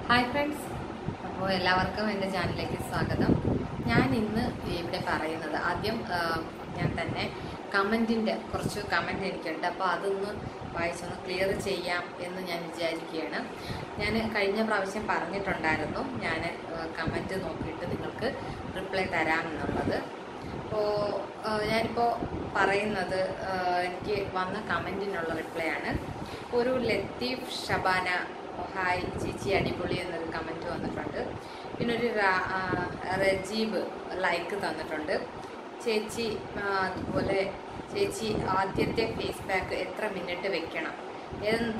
Hi friends, അപ്പോൾ എല്ലാവർക്കും എൻ്റെ ചാനലിലേക്ക് സ്വാഗതം. ഞാൻ ഇന്ന് ഇവിടെ പറയുന്നത് ആദ്യം ഞാൻ തന്നെ കുറച്ച് കമൻറ്റ് എനിക്കുണ്ട്. അപ്പോൾ അതൊന്ന് വായിച്ചൊന്ന് ക്ലിയർ ചെയ്യാം എന്ന് ഞാൻ വിചാരിക്കുകയാണ്. ഞാൻ കഴിഞ്ഞ പ്രാവശ്യം പറഞ്ഞിട്ടുണ്ടായിരുന്നു ഞാൻ കമൻറ്റ് നോക്കിയിട്ട് നിങ്ങൾക്ക് റിപ്ലൈ തരാമെന്നുള്ളത്. അപ്പോൾ ഞാനിപ്പോൾ പറയുന്നത് എനിക്ക് വന്ന കമൻറ്റിനുള്ള റിപ്ലൈ ആണ്. ഒരു ലത്തീഫ് ഷബാന ഹായ് ചേച്ചി അടിപൊളി എന്നൊരു കമൻറ്റ് വന്നിട്ടുണ്ട്. പിന്നെ ഒരു റജീബ് ലൈക്ക് തന്നിട്ടുണ്ട്. ചേച്ചി അതുപോലെ ചേച്ചി ആദ്യത്തെ ഫേസ് പാക്ക് എത്ര മിനിറ്റ് വെക്കണം,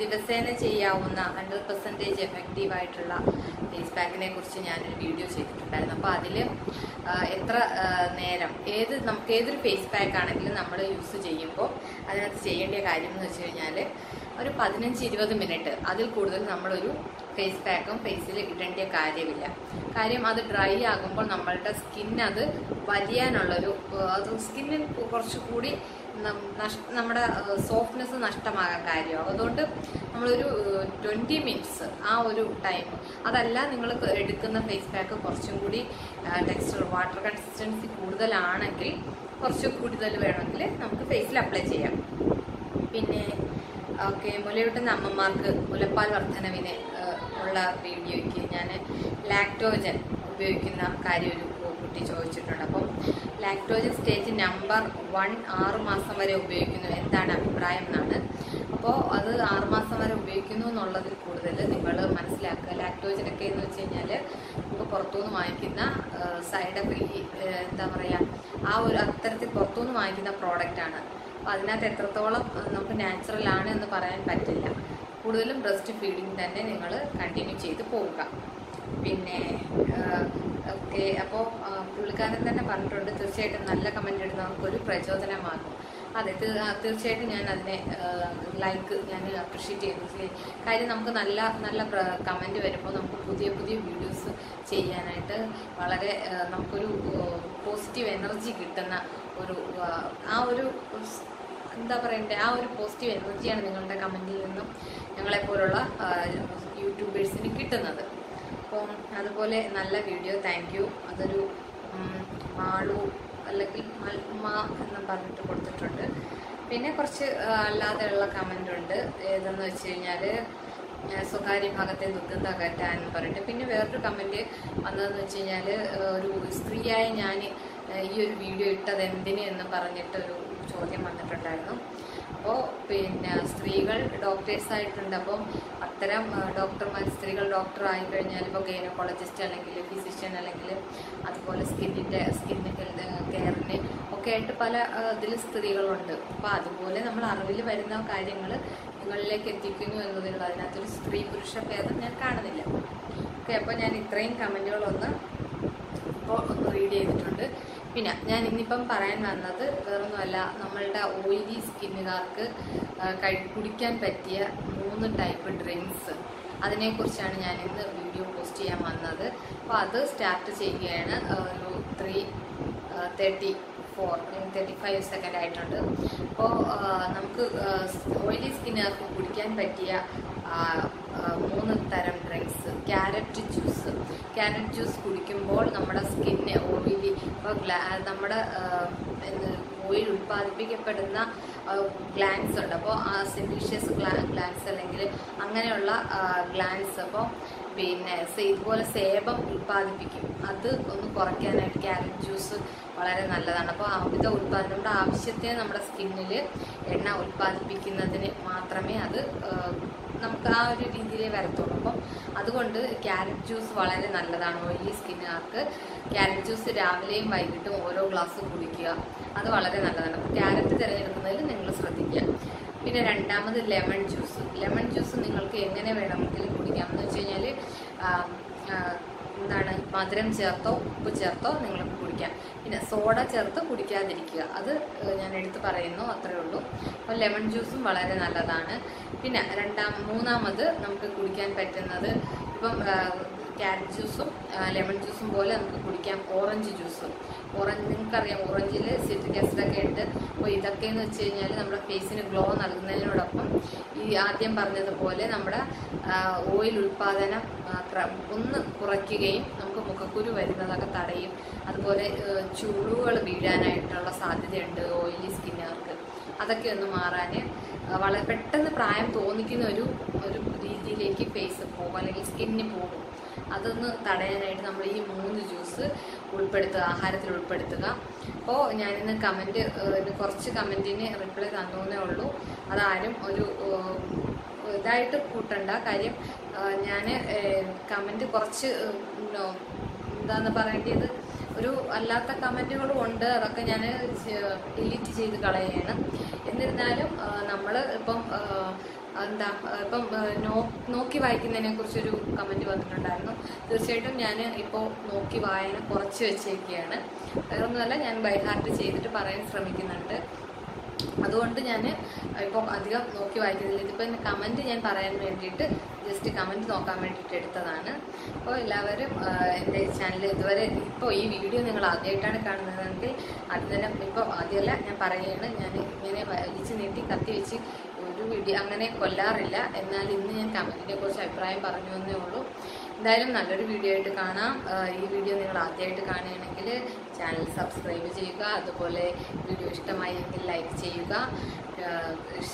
ദിവസേന ചെയ്യാവുന്ന 100% എഫക്റ്റീവായിട്ടുള്ള ഫേസ് പാക്കിനെ കുറിച്ച് ഞാനൊരു വീഡിയോ ചെയ്തിട്ടുണ്ടായിരുന്നു. അപ്പോൾ അതിൽ എത്ര നേരം നമുക്ക് ഏതൊരു ഫേസ് പാക്ക് ആണെങ്കിലും നമ്മൾ യൂസ് ചെയ്യുമ്പോൾ അതിനകത്ത് ചെയ്യേണ്ട കാര്യം എന്ന് വെച്ച് കഴിഞ്ഞാൽ ഒരു 15-20 മിനിറ്റ്, അതിൽ കൂടുതൽ നമ്മളൊരു ഫേസ് പാക്കും ഫേസിൽ ഇടേണ്ട കാര്യമില്ല. കാര്യം അത് ഡ്രൈ ആകുമ്പോൾ നമ്മളുടെ സ്കിന്നത് വലിയാനുള്ളൊരു സ്കിന്നിൽ കുറച്ചുകൂടി നമ്മുടെ സോഫ്റ്റ്നെസ് നഷ്ടമാകാൻ കാര്യമാകും. അതുകൊണ്ട് നമ്മളൊരു 20 മിനിറ്റ്സ് ആ ഒരു ടൈം, അതല്ല നിങ്ങൾ എടുക്കുന്ന ഫേസ് പാക്ക് കുറച്ചും കൂടി വാട്ടർ കൺസിസ്റ്റൻസി കൂടുതലാണെങ്കിൽ കുറച്ച് കൂടുതൽ വേണമെങ്കിൽ നമുക്ക് ഫേസിൽ അപ്ലൈ ചെയ്യാം. പിന്നെ മുലയൂട്ടുന്ന അമ്മമാർക്ക് മുലപ്പാൽ വർധനവിന് ഉള്ള വീഡിയോയ്ക്ക് ഞാൻ ലാക്ടോജൻ ഉപയോഗിക്കുന്ന കാര്യം ഒരു കുട്ടി ചോദിച്ചിട്ടുണ്ട്. അപ്പം ലാക്ടോജൻ സ്റ്റേജ് നമ്പർ 1 6 മാസം വരെ ഉപയോഗിക്കുന്നു, എന്താണ് അഭിപ്രായം എന്നാണ്. അപ്പോൾ അത് 6 മാസം വരെ ഉപയോഗിക്കുന്നു എന്നുള്ളതിൽ കൂടുതൽ നിങ്ങൾ മനസ്സിലാക്കുക. ലാക്ടോജനൊക്കെ എന്ന് വെച്ച് കഴിഞ്ഞാൽ നമുക്ക് പുറത്തുനിന്ന് വാങ്ങിക്കുന്ന സൈഡ് എന്താ പറയുക, ആ ഒരു അത്തരത്തിൽ പുറത്തുനിന്ന് വാങ്ങിക്കുന്ന പ്രോഡക്റ്റാണ്. അപ്പോൾ അതിനകത്ത് എത്രത്തോളം നമുക്ക് നാച്ചുറൽ ആണ് എന്ന് പറയാൻ പറ്റില്ല. കൂടുതലും ബ്രസ്റ്റ് ഫീഡിങ് തന്നെ നിങ്ങൾ കണ്ടിന്യൂ ചെയ്ത് പോവുക. പിന്നെ അപ്പോൾ പുള്ളിക്കാരൻ തന്നെ പറഞ്ഞിട്ടുണ്ട്, തീർച്ചയായിട്ടും നല്ല കമൻ്റ് ഇടുന്നവർക്കൊരു പ്രചോദനമാകും. അതെ, തീർച്ചയായിട്ടും ഞാൻ അതിനെ ഞാൻ അപ്രിഷ്യേറ്റ് ചെയ്യുന്നു. കാര്യം നമുക്ക് നല്ല നല്ല കമൻറ്റ് വരുമ്പോൾ നമുക്ക് പുതിയ പുതിയ വീഡിയോസ് ചെയ്യാനായിട്ട് വളരെ നമുക്കൊരു പോസിറ്റീവ് എനർജി കിട്ടുന്ന ഒരു എന്താ പറയണ്ടേ, ആ ഒരു പോസിറ്റീവ് എനർജിയാണ് നിങ്ങളുടെ കമൻറ്റിൽ നിന്നും ഞങ്ങളെപ്പോലുള്ള യൂട്യൂബേഴ്സിന് കിട്ടുന്നത്. അപ്പം അതുപോലെ നല്ല വീഡിയോ, താങ്ക് യു. അതൊരു മാളു അല്ലെങ്കിൽ മൽമ എന്ന് പറഞ്ഞിട്ട് കൊടുത്തിട്ടുണ്ട്. പിന്നെ കുറച്ച് അല്ലാതെയുള്ള കമൻ്റ് ഉണ്ട്. ഏതെന്ന് വെച്ച് കഴിഞ്ഞാൽ സ്വകാര്യ ഭാഗത്തെ ദുർഗന്ധ അകറ്റാൻ പറഞ്ഞിട്ട്. പിന്നെ വേറൊരു കമൻറ്റ് വന്നതെന്ന് വെച്ച് കഴിഞ്ഞാൽ ഒരു സ്ത്രീയായ ഞാൻ ഈ ഒരു വീഡിയോ ഇട്ടത് എന്തിന് എന്ന് പറഞ്ഞിട്ടൊരു ചോദ്യം വന്നിട്ടുണ്ടായിരുന്നു. അപ്പോൾ പിന്നെ സ്ത്രീകൾ ഡോക്ടേഴ്സായിട്ടുണ്ട്. അപ്പം അത്തരം സ്ത്രീകൾ ഡോക്ടർ ആയിക്കഴിഞ്ഞാൽ ഇപ്പോൾ ഗൈനക്കോളജിസ്റ്റ് അല്ലെങ്കിൽ ഫിസിഷ്യൻ അല്ലെങ്കിൽ അതുപോലെ സ്കിൻ കെയറിന് ഒക്കെ ആയിട്ട് പല ഇതിൽ സ്ത്രീകളുണ്ട്. അപ്പോൾ അതുപോലെ നമ്മൾ അറിവിൽ വരുന്ന കാര്യങ്ങൾ നിങ്ങളിലേക്ക് എത്തിക്കുന്നു എന്നതിനുള്ള അതിനകത്തൊരു സ്ത്രീ പുരുഷ ഭേദം ഞാൻ കാണുന്നില്ല. ഓക്കെ, അപ്പോൾ ഞാൻ ഇത്രയും കമൻറ്റുകളൊന്ന് ഇപ്പോൾ റീഡ് ചെയ്തിട്ടുണ്ട്. പിന്നെ ഞാൻ ഇന്നിപ്പം പറയാൻ വന്നത് വേറൊന്നുമല്ല, നമ്മളുടെ ഓയിലി സ്കിന്നുകാർക്ക് കുടിക്കാൻ പറ്റിയ 3 ടൈപ്പ് ഡ്രിങ്ക്സ്, അതിനെക്കുറിച്ചാണ് ഞാൻ ഇന്ന് വീഡിയോ പോസ്റ്റ് ചെയ്യാൻ വന്നത്. അപ്പോൾ അത് സ്റ്റാർട്ട് ചെയ്യുകയാണ്. ഒരു 35 സെക്കൻഡ് ആയിട്ടുണ്ട്. അപ്പോൾ നമുക്ക് ഓയിലി സ്കിന്നുകാർക്ക് കുടിക്കാൻ പറ്റിയ 3 തരം ഡ്രിങ്ക്സ്. ക്യാരറ്റ് ജ്യൂസ് കുടിക്കുമ്പോൾ നമ്മുടെ സ്കിന്ന് ഓയിലി, ഇപ്പോൾ നമ്മുടെ ഓയിൽ ഉൽപ്പാദിപ്പിക്കപ്പെടുന്ന ഗ്ലാൻസ് ഉണ്ട്. അപ്പോൾ ആ സെൻട്രീഷ്യസ് ഗ്ലാൻസ് അല്ലെങ്കിൽ അങ്ങനെയുള്ള ഗ്ലാൻസ്, അപ്പോൾ പിന്നെ ഇതുപോലെ സേബം ഉൽപ്പാദിപ്പിക്കും. അത് ഒന്ന് കുറയ്ക്കാനായിട്ട് ക്യാരറ്റ് ജ്യൂസ് വളരെ നല്ലതാണ്. അപ്പോൾ അമിത ഉൽപ്പാദനം, നമ്മുടെ ആവശ്യത്തിന് നമ്മുടെ സ്കിന്നിൽ എണ്ണ ഉൽപ്പാദിപ്പിക്കുന്നതിന് മാത്രമേ അത് നമുക്ക് ആ ഒരു രീതിയിലേ വരത്തുള്ളൂ. അപ്പം അതുകൊണ്ട് ക്യാരറ്റ് ജ്യൂസ് വളരെ നല്ലതാണ് ഓയിലി സ്കിന്നുകാർക്ക്. ക്യാരറ്റ് ജ്യൂസ് രാവിലെയും വൈകിട്ടും ഓരോ ഗ്ലാസ് കുടിക്കുക, അത് വളരെ നല്ലതാണ്. അപ്പോൾ ക്യാരറ്റ് തിരഞ്ഞെടുക്കുന്നതിൽ നിങ്ങൾ ശ്രദ്ധിക്കുക. പിന്നെ രണ്ടാമത് ലെമൺ ജ്യൂസ് നിങ്ങൾക്ക് എങ്ങനെ വേണമെങ്കിലും കുടിക്കാം. എന്ന് വെച്ച് കഴിഞ്ഞാൽ മധുരം ചേർത്തോ ഉപ്പ് ചേർത്തോ നിങ്ങൾക്ക് കുടിക്കാം. പിന്നെ സോഡ ചേർത്ത് കുടിക്കാതിരിക്കുക, അത് ഞാൻ എടുത്ത് പറയുന്നു, അത്രയേ ഉള്ളൂ. അപ്പോൾ ലെമൺ ജ്യൂസും വളരെ നല്ലതാണ്. പിന്നെ മൂന്നാമത് നമുക്ക് കുടിക്കാൻ പറ്റുന്നത്, ഇപ്പം ക്യാരറ്റ് ജ്യൂസും ലെമൺ ജ്യൂസും പോലെ നമുക്ക് കുടിക്കാം ഓറഞ്ച് ജ്യൂസ്. നിങ്ങൾക്കറിയാം ഓറഞ്ചിൽ സിട്രിക് ആസിഡൊക്കെ ഉണ്ട്. അപ്പോൾ ഇതൊക്കെയെന്ന് വെച്ച് കഴിഞ്ഞാൽ നമ്മുടെ ഫേസിന് ഗ്ലോ നൽകുന്നതിനോടൊപ്പം ഈ ഈ ആദ്യം പറഞ്ഞതുപോലെ നമ്മുടെ ഓയിൽ ഉൽപ്പാദനം ഒന്ന് കുറയ്ക്കുകയും നമുക്ക് മുഖക്കുരു വരുന്നതൊക്കെ തടയും. അതുപോലെ ചുളിവുകൾ വീഴാനായിട്ടുള്ള സാധ്യതയുണ്ട് ഓയിലി സ്കിന്നുകാർക്ക്. അതൊക്കെ ഒന്ന് മാറാൻ വളരെ പെട്ടെന്ന് പ്രായം തോന്നിക്കുന്ന ഒരു രീതിയിലേക്ക് ഫേസ് പോകും, അല്ലെങ്കിൽ സ്കിന്നിന് പോകും. അതൊന്ന് തടയാനായിട്ട് നമ്മൾ ഈ 3 ജ്യൂസ് ഉൾപ്പെടുത്തുക, ആഹാരത്തിൽ ഉൾപ്പെടുത്തുക. അപ്പോൾ ഞാനിന്ന് കുറച്ച് കമൻറ്റിന് റിപ്ലൈ തന്നേ ഉള്ളൂ. അതാരും ഒരു ഇതായിട്ട് കൂട്ടണ്ട. കാര്യം ഞാൻ കമൻറ്റ് കുറച്ച് എന്താന്ന് പറയേണ്ടത്, ഒരു അല്ലാത്ത കമൻറ്റുകളും ഉണ്ട്. അതൊക്കെ ഞാൻ ഡിലീറ്റ് ചെയ്ത് കളയാണ്. എന്നിരുന്നാലും നമ്മൾ ഇപ്പം നോക്കി വായിക്കുന്നതിനെ കുറിച്ചൊരു കമൻറ്റ് വന്നിട്ടുണ്ടായിരുന്നു. തീർച്ചയായിട്ടും ഞാൻ ഇപ്പോൾ നോക്കി വായന കുറച്ച് വെച്ചേക്കുകയാണ്. വേറൊന്നുമല്ല, ഞാൻ ബൈ ഹാർട്ട് ചെയ്തിട്ട് പറയാൻ ശ്രമിക്കുന്നുണ്ട്. അതുകൊണ്ട് ഞാൻ ഇപ്പോൾ അധികം നോക്കി വായിക്കുന്നില്ല. ഇതിപ്പോൾ കമൻറ്റ് ഞാൻ പറയാൻ വേണ്ടിയിട്ട് ജസ്റ്റ് കമൻറ്റ് നോക്കാൻ വേണ്ടിയിട്ട് എടുത്തതാണ്. അപ്പോൾ എല്ലാവരും എൻ്റെ ചാനൽ ഇതുവരെ ഇപ്പോൾ ഈ വീഡിയോ നിങ്ങൾ ആദ്യമായിട്ടാണ് കാണുന്നതെങ്കിൽ അത് തന്നെ, ഇപ്പോൾ ആദ്യമല്ല ഞാൻ പറയുകയാണ്, ഞാൻ ഇങ്ങനെ വലിച്ച് നീട്ടി കത്തി വെച്ച് ഒരു വീഡിയോ അങ്ങനെ കൊല്ലാറില്ല. എന്നാൽ ഇന്ന് ഞാൻ കമൻറ്റിനെ കുറിച്ച് അഭിപ്രായം പറഞ്ഞു എന്നേ ഉള്ളൂ. എന്തായാലും നല്ലൊരു വീഡിയോ ആയിട്ട് കാണാം. ഈ വീഡിയോ നിങ്ങൾ ആദ്യമായിട്ട് കാണുകയാണെങ്കിൽ ചാനൽ സബ്സ്ക്രൈബ് ചെയ്യുക. അതുപോലെ വീഡിയോ ഇഷ്ടമായെങ്കിൽ ലൈക്ക് ചെയ്യുക,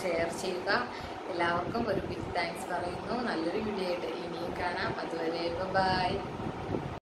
ഷെയർ ചെയ്യുക. എല്ലാവർക്കും ഒരു ബിഗ് താങ്ക്സ് പറയുന്നു. നല്ലൊരു വീഡിയോ ആയിട്ട് ഇനിയും കാണാം. അതുവരെ ബൈ.